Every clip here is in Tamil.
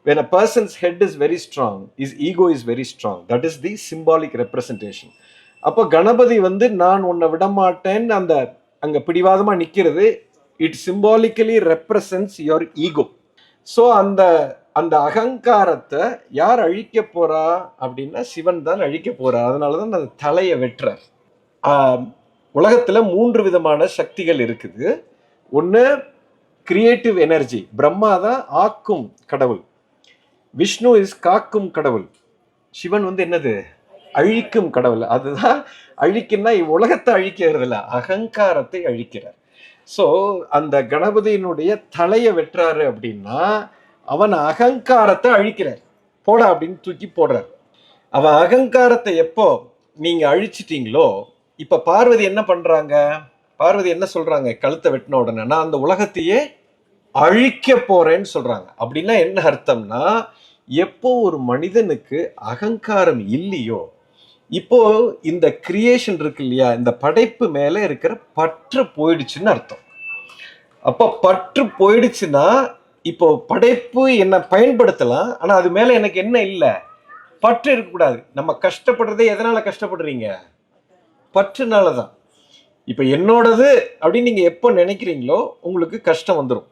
when a person's head is very strong, his ego is very strong. That is the symbolic representation. அப்போ கணபதி வந்து நான் உன்னை விடமாட்டேன்னு அந்த அங்க பிடிவாதமா நிக்கிறது, it symbolically represents your ego. So அந்த அந்த அகங்காரத்தை யார் அழிக்க போறா அப்படின்னா சிவன் தான் அழிக்க போறா. அதனாலதான் அந்த தலையை வெட்டுறார். உலகத்துல 3 விதமான சக்திகள் இருக்குது. ஒன்று கிரியேட்டிவ் எனர்ஜி, பிரம்மா தான் ஆக்கும் கடவுள், விஷ்ணு இஸ் காக்கும் கடவுள், சிவன் வந்து என்னது அழிக்கும் கடவுள். அதுதான் அழிக்குன்னா உலகத்தை அழிக்கிறது இல்லை, அகங்காரத்தை அழிக்கிறார். ஸோ அந்த கணபதியினுடைய தலையை வெட்டுறாரு அப்படின்னா அவன் அகங்காரத்தை அழிக்கிறார், போடா அப்படின்னு தூக்கி போடுறார். அவன் அகங்காரத்தை எப்போ நீங்க அழிச்சிட்டீங்களோ, இப்ப பார்வதி என்ன பண்றாங்க, பார்வதி என்ன சொல்றாங்க, கழுத்தை வெட்டின உடனே நான் அந்த உலகத்தையே அழிக்க போறேன்னு சொல்றாங்க. அப்படின்னா என்ன அர்த்தம்னா, எப்போ ஒரு மனிதனுக்கு அகங்காரம் இல்லையோ, இப்போ இந்த கிரியேஷன் இருக்கு இல்லையா, இந்த படைப்பு மேல இருக்கிற பற்று போயிடுச்சுன்னு அர்த்தம். அப்போ பற்று போயிடுச்சுன்னா இப்போ படைப்பு என்ன பயன்படுத்தலாம், ஆனா அது மேல எனக்கு என்ன இல்லை, பற்று இருக்கக்கூடாது. நம்ம கஷ்டப்படுறதே எதனால கஷ்டப்படுறீங்க, பற்றுனாலதான். இப்ப என்னோடது அப்படின்னு நீங்க எப்போ நினைக்கிறீங்களோ உங்களுக்கு கஷ்டம் வந்துடும்.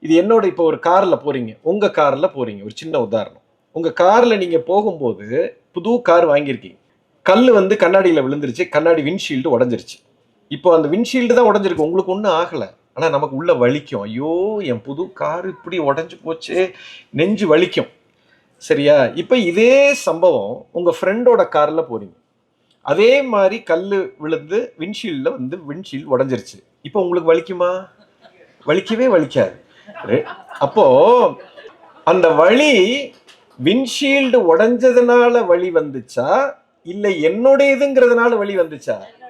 இது என்னோட. இப்போ ஒரு கார்ல போறீங்க, உங்க கார்ல போறீங்க, ஒரு சின்ன உதாரணம். உங்க கார்ல நீங்க போகும்போது புது கார் வாங்கியிருக்கீங்க, கல் வந்து கண்ணாடியில விழுந்துருச்சு, கண்ணாடி விண்ட்ஷீல்டு உடஞ்சிருச்சு. இப்போ அந்த விண்ட்ஷீல்டு தான் உடஞ்சிருக்கு, உங்களுக்கு ஒன்றும் ஆகலை, ஆனா நமக்கு உள்ள வலிக்கும். ஐயோ என் புது கார் இப்படி உடஞ்சு போச்சு, நெஞ்சு வலிக்கும். சரியா? இப்ப இதே சம்பவம் உங்க ஃப்ரெண்டோட கார்ல போறீங்க, அதே மாதிரி கல்லு விழுந்து விண்ட்ஷீல்ட்ல வந்து விண்ட்ஷீல்டு உடஞ்சிருச்சு. இப்போ உங்களுக்கு வலிக்குமா? வலிக்கவே வலிக்காது. அப்போ அந்த வலி விண்ட்ஷீல்டு உடைஞ்சதுனால வலி வந்துச்சா, இல்லை என்னுடையதுங்கிறதுனால வலி வந்துச்சா?